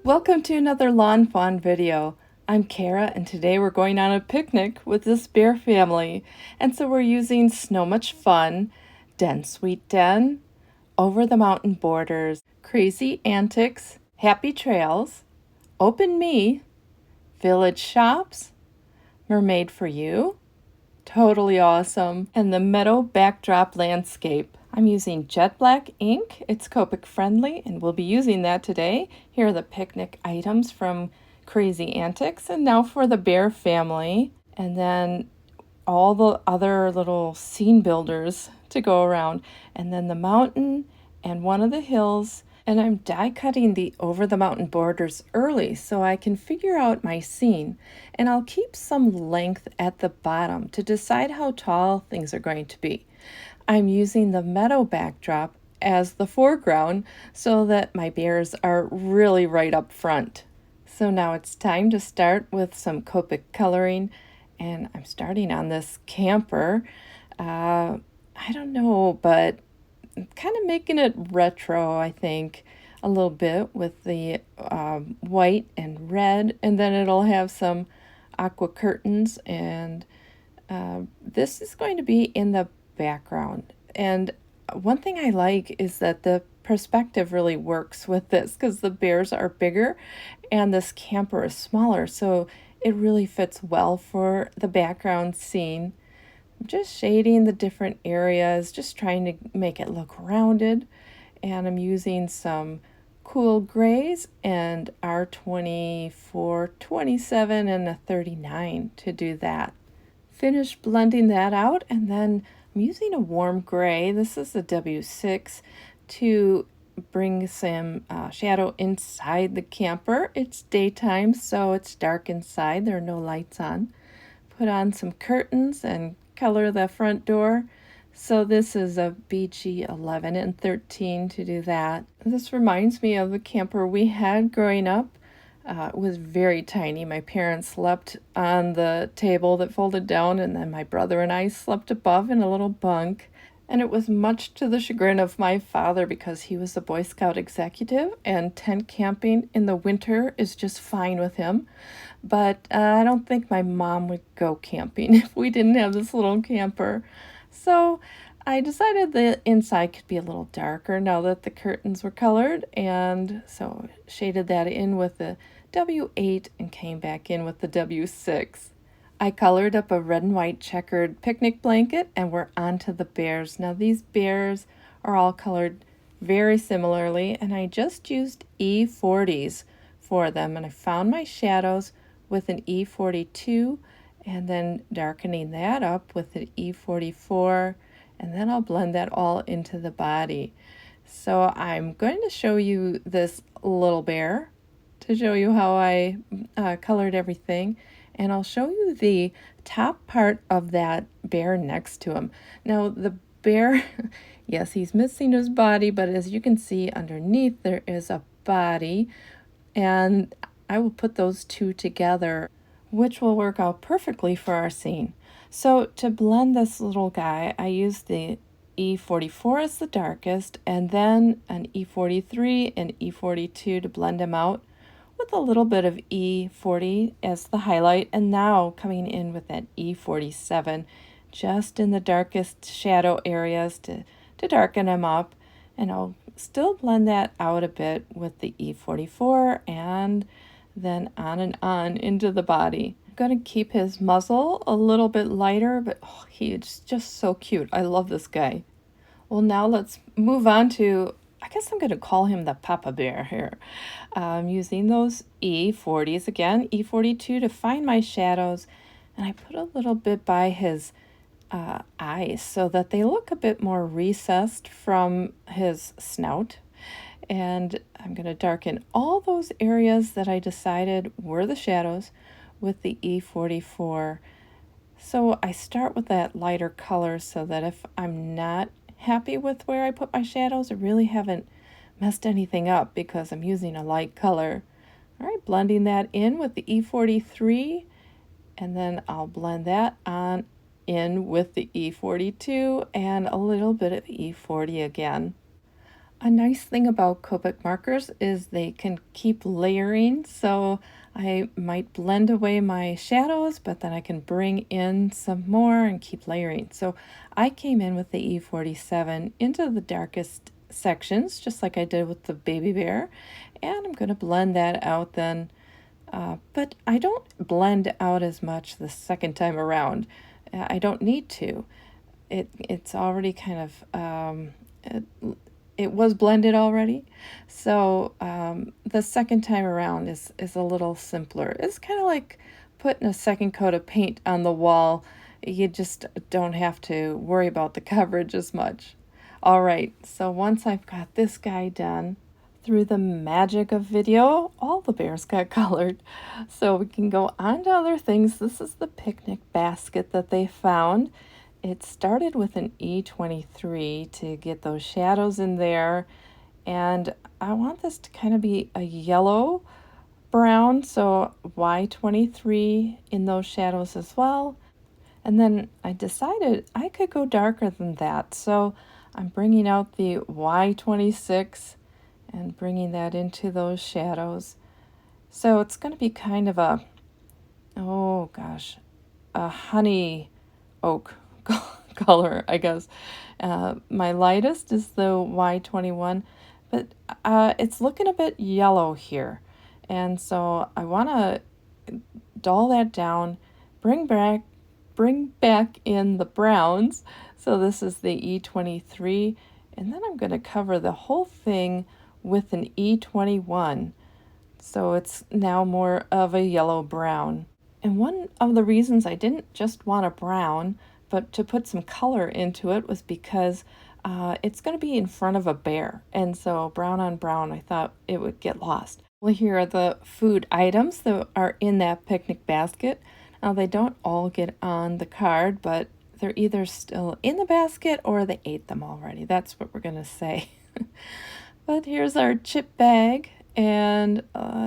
Welcome to another Lawn Fawn video. I'm Kara and today we're going on a picnic with this bear family. And so we're using Snow Much Fun, Den Sweet Den, Over the Mountain Borders, Crazy Antics, Happy Trails, Open Me, Village Shops, Mermaid for You, Totally Awesome, and the Meadow Backdrop Landscape. I'm using jet black ink. It's Copic friendly and we'll be using that today. Here are the picnic items from Crazy Antics, and now for the bear family, and then all the other little scene builders to go around, and then the mountain and one of the hills. And I'm die cutting the Over the Mountain Borders early so I can figure out my scene, and I'll keep some length at the bottom to decide how tall things are going to be. I'm using the meadow backdrop as the foreground so that my bears are really right up front. So now it's time to start with some Copic coloring, and I'm starting on this camper. I don't know, but kind of making it retro, I think, a little bit with the white and red, and then it'll have some aqua curtains, and this is going to be in the background. And one thing I like is that the perspective really works with this because the bears are bigger and this camper is smaller, so it really fits well for the background scene. I'm just shading the different areas, just trying to make it look rounded, and I'm using some cool grays and R24, 27, and a 39 to do that. Finish blending that out, and then I'm using a warm gray. This is a W6 to bring some shadow inside the camper. It's daytime, so it's dark inside. There are no lights on. Put on some curtains and color the front door. So this is a BG 11 and 13 to do that. This reminds me of the camper we had growing up. It was very tiny. My parents slept on the table that folded down, and then my brother and I slept above in a little bunk. And it was much to the chagrin of my father because he was a Boy Scout executive, and tent camping in the winter is just fine with him. But I don't think my mom would go camping if we didn't have this little camper. So I decided the inside could be a little darker now that the curtains were colored, and so shaded that in with the W8 and came back in with the W6. I colored up a red and white checkered picnic blanket, and we're on to the bears. Now these bears are all colored very similarly, and I just used E40s for them, and I found my shadows with an E42 and then darkening that up with an E44, and then I'll blend that all into the body. So I'm going to show you this little bear to show you how I colored everything, and I'll show you the top part of that bear next to him. Now the bear, yes, he's missing his body, but as you can see underneath there is a body, and I will put those two together, which will work out perfectly for our scene. So to blend this little guy, I used the E44 as the darkest, and then an E43 and E42 to blend him out, with a little bit of E40 as the highlight, and now coming in with that E47 just in the darkest shadow areas to darken him up. And I'll still blend that out a bit with the E44 and then on and on into the body. I'm going to keep his muzzle a little bit lighter, but he's just so cute. I love this guy. Well, now let's move on to, I guess I'm going to call him the Papa Bear here. I'm using those E40s again, E42 to find my shadows, and I put a little bit by his eyes so that they look a bit more recessed from his snout. And I'm going to darken all those areas that I decided were the shadows with the E44. So I start with that lighter color so that if I'm not happy with where I put my shadows, I really haven't messed anything up because I'm using a light color. All right, blending that in with the E43, and then I'll blend that on in with the E42 and a little bit of E40 again. A nice thing about Copic markers is they can keep layering, so I might blend away my shadows, but then I can bring in some more and keep layering. So I came in with the E47 into the darkest sections, just like I did with the baby bear, and I'm going to blend that out then. But I don't blend out as much the second time around. I don't need to. It's already kind of it was blended already, so the second time around is a little simpler. It's kind of like putting a second coat of paint on the wall. You just don't have to worry about the coverage as much. All right, so once I've got this guy done, through the magic of video, all the bears got colored. So we can go on to other things. This is the picnic basket that they found. It started with an E23 to get those shadows in there, and I want this to kind of be a yellow brown, so Y23 in those shadows as well. And then I decided I could go darker than that, so I'm bringing out the Y26 and bringing that into those shadows. So it's going to be kind of a, oh gosh, a honey oak color, I guess. My lightest is the Y21, but it's looking a bit yellow here. And so I want to dull that down, bring back in the browns. So this is the E23, and then I'm going to cover the whole thing with an E21. So it's now more of a yellow brown. And one of the reasons I didn't just want a brown, but to put some color into it, was because it's going to be in front of a bear. And so brown on brown, I thought it would get lost. Well, here are the food items that are in that picnic basket. Now, they don't all get on the card, but they're either still in the basket or they ate them already. That's what we're going to say. But here's our chip bag, and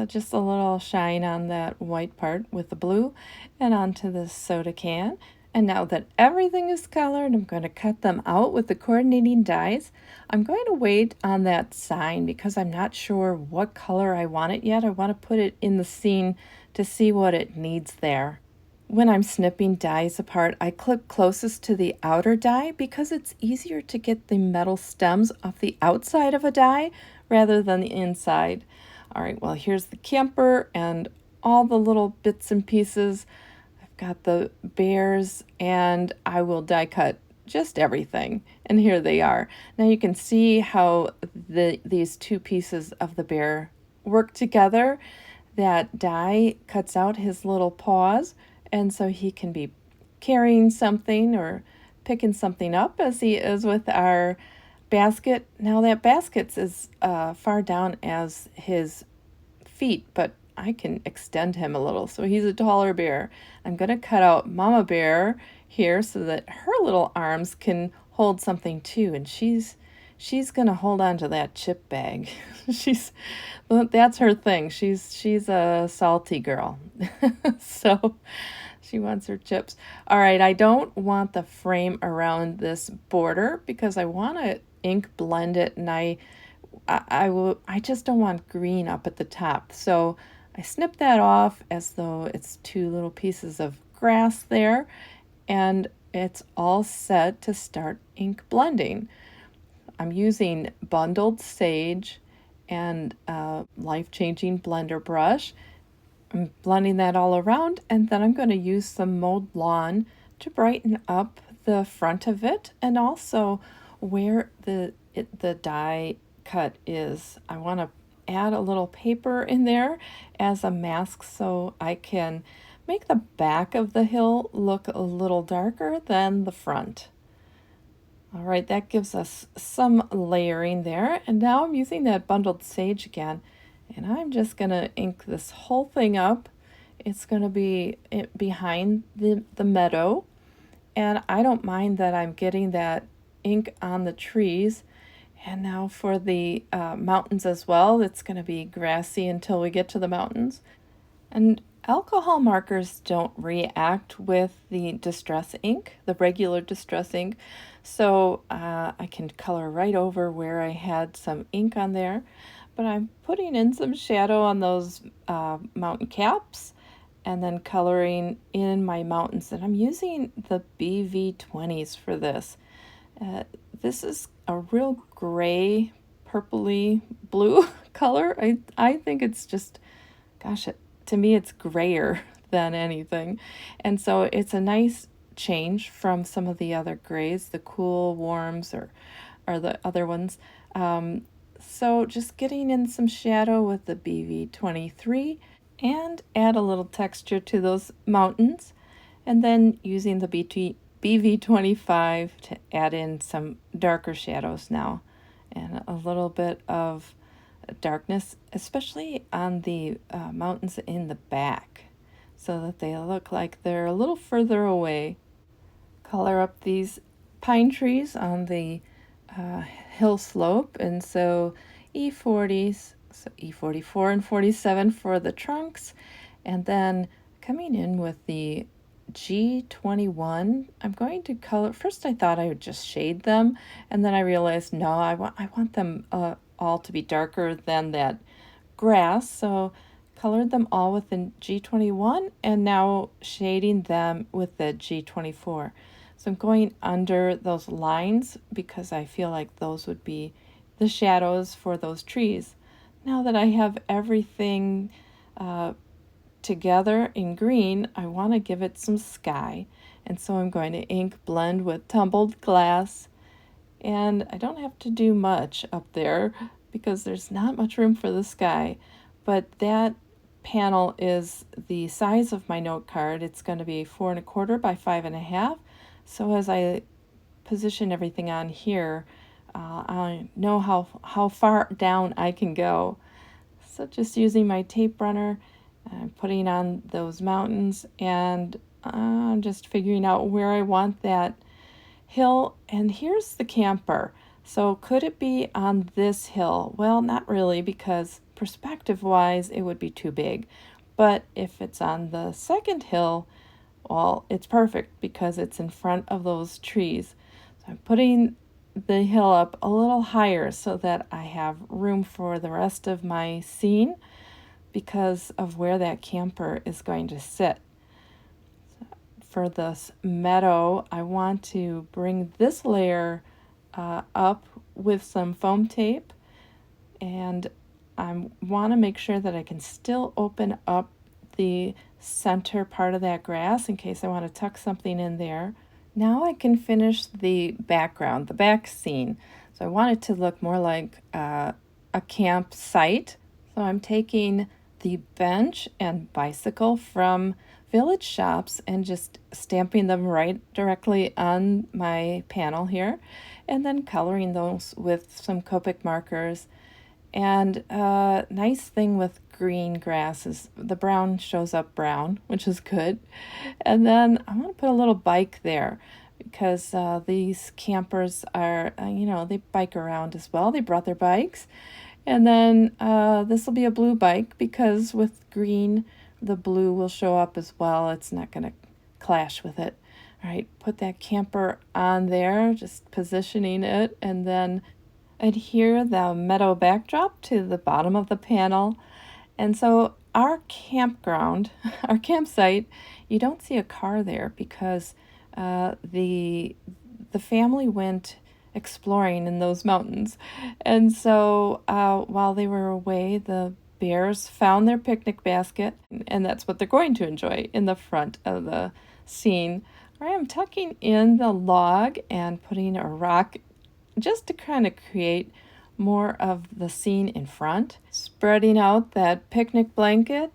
just a little shine on that white part with the blue, and onto the soda can. And now that everything is colored, I'm going to cut them out with the coordinating dies. I'm going to wait on that sign because I'm not sure what color I want it yet. I want to put it in the scene to see what it needs there. When I'm snipping dies apart, I clip closest to the outer die because it's easier to get the metal stems off the outside of a die rather than the inside. All right, well, here's the camper and all the little bits and pieces. I've got the bears, and I will die cut just everything. And here they are. Now you can see how these two pieces of the bear work together. That die cuts out his little paws, and so he can be carrying something or picking something up as he is with our basket. Now that basket's as far down as his feet, but I can extend him a little, so he's a taller bear. I'm going to cut out Mama Bear here so that her little arms can hold something too, and she's going to hold on to that chip bag. That's her thing. She's a salty girl. So she wants her chips. All right, I don't want the frame around this border because I want to ink blend it, and I just don't want green up at the top. So I snip that off as though it's two little pieces of grass there, and it's all set to start ink blending. I'm using bundled sage and a life-changing blender brush. I'm blending that all around, and then I'm going to use some mowed lawn to brighten up the front of it, and also where the die cut is. I want to add a little paper in there as a mask so I can make the back of the hill look a little darker than the front. All right, that gives us some layering there. And now I'm using that bundled sage again, and I'm just going to ink this whole thing up. It's going to be behind the meadow, and I don't mind that I'm getting that ink on the trees. And now for the mountains as well, it's going to be grassy until we get to the mountains. And Alcohol markers don't react with the distress ink, the regular distress ink, so I can color right over where I had some ink on there, but I'm putting in some shadow on those mountain caps and then coloring in my mountains, and I'm using the BV20s for this. Uh, this is a real gray, purpley blue color. I think it's just, gosh, to me it's grayer than anything. And so it's a nice change from some of the other grays, the cool warms or the other ones. So just getting in some shadow with the BV23 and add a little texture to those mountains, and then using the BV25 to add in some darker shadows now and a little bit of darkness, especially on the mountains in the back, so that they look like they're a little further away. Color up these pine trees on the hill slope, and so E40s, so E44 and 47 for the trunks, and then coming in with the G21, I'm going to color. First, I thought I would just shade them, and then I realized no, I want them all to be darker than that grass. So colored them all with the G21, and now shading them with the G24. So I'm going under those lines because I feel like those would be the shadows for those trees. Now that I have everything together in green, I want to give it some sky. And so I'm going to ink blend with tumbled glass. And I don't have to do much up there because there's not much room for the sky. But that panel is the size of my note card. It's going to be 4 1/4 by 5 1/2. So as I position everything on here, I know how far down I can go. So just using my tape runner, putting on those mountains, and I'm just figuring out where I want that hill. And here's the camper. So could it be on this hill? Well, not really, because perspective-wise, it would be too big. But if it's on the second hill, well, it's perfect because it's in front of those trees. So I'm putting the hill up a little higher so that I have room for the rest of my scene because of where that camper is going to sit. For this meadow, I want to bring this layer up with some foam tape, and I want to make sure that I can still open up the center part of that grass in case I want to tuck something in there. Now I can finish the background, the back scene. So I want it to look more like a campsite. So I'm taking the bench and bicycle from village shops and just stamping them right directly on my panel here, and then coloring those with some Copic markers. And nice thing with green grass is the brown shows up brown, which is good. And then I want to put a little bike there because these campers are, they bike around as well. They brought their bikes. And then this will be a blue bike because with green, the blue will show up as well. It's not going to clash with it. All right, put that camper on there, just positioning it, and then adhere the meadow backdrop to the bottom of the panel. And so our campground, our campsite, you don't see a car there because the family went exploring in those mountains. And so while they were away, the bears found their picnic basket, and that's what they're going to enjoy in the front of the scene. I am tucking in the log and putting a rock just to kind of create more of the scene in front, spreading out that picnic blanket.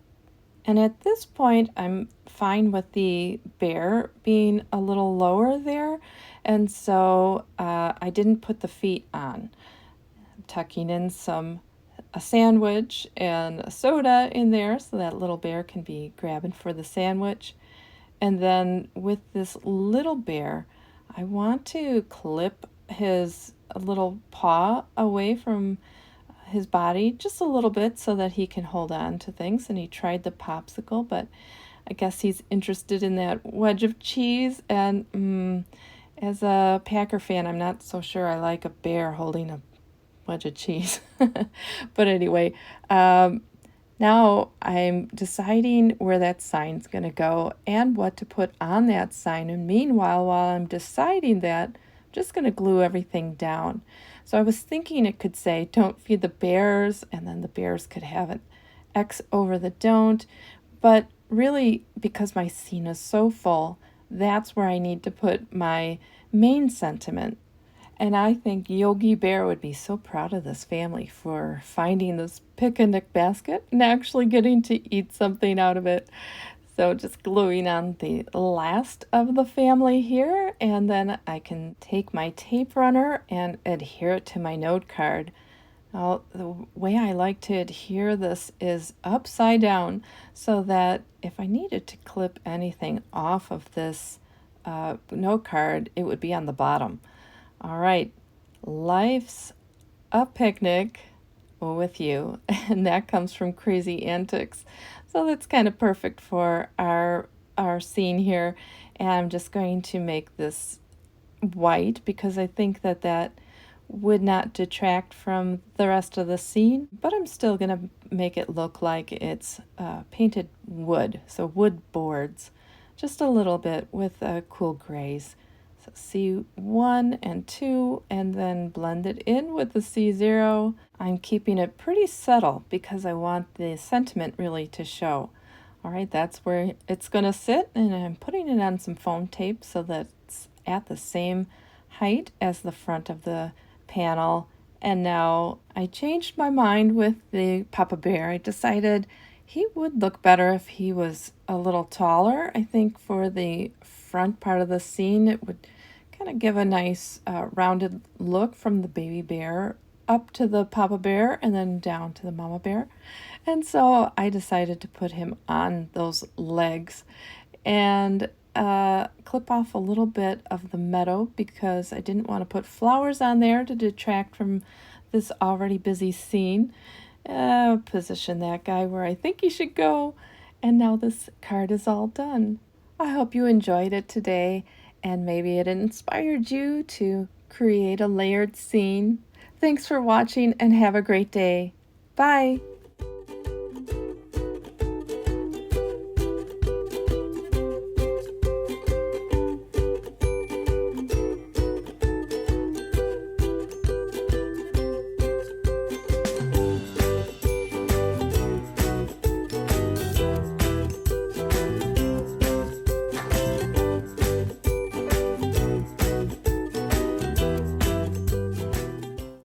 And at this point, I'm fine with the bear being a little lower there, and so I didn't put the feet on. I'm tucking in a sandwich and a soda in there so that little bear can be grabbing for the sandwich. And then with this little bear, I want to clip his little paw away from his body just a little bit so that he can hold on to things. And he tried the popsicle, but I guess he's interested in that wedge of cheese. And as a Packer fan, I'm not so sure I like a bear holding a wedge of cheese. But anyway, now I'm deciding where that sign's going to go and what to put on that sign. And meanwhile, while I'm deciding that, I'm just going to glue everything down. So I was thinking it could say, "Don't feed the bears," and then the bears could have an X over the don't. But really, because my scene is so full, that's where I need to put my main sentiment. And I think Yogi Bear would be so proud of this family for finding this picnic basket and actually getting to eat something out of it. So just gluing on the last of the family here, and then I can take my tape runner and adhere it to my note card. Now, the way I like to adhere this is upside down so that if I needed to clip anything off of this note card, it would be on the bottom. All right, life's a picnic with you, and that comes from Crazy Antics. So that's kind of perfect for our scene here. And I'm just going to make this white because I think that that would not detract from the rest of the scene, but I'm still going to make it look like it's painted wood, so wood boards, just a little bit with cool grays. So C1 and 2, and then blend it in with the C0. I'm keeping it pretty subtle because I want the sentiment really to show. All right, that's where it's going to sit, and I'm putting it on some foam tape so that it's at the same height as the front of the panel. And now I changed my mind with the Papa Bear. I decided he would look better if he was a little taller. I think for the front part of the scene, it would kind of give a nice rounded look from the baby bear up to the Papa Bear and then down to the Mama Bear. And so I decided to put him on those legs and clip off a little bit of the Meadow because I didn't want to put flowers on there to detract from this already busy scene. Position that guy where I think he should go. And now this card is all done. I hope you enjoyed it today, and maybe it inspired you to create a layered scene. Thanks for watching and have a great day. Bye.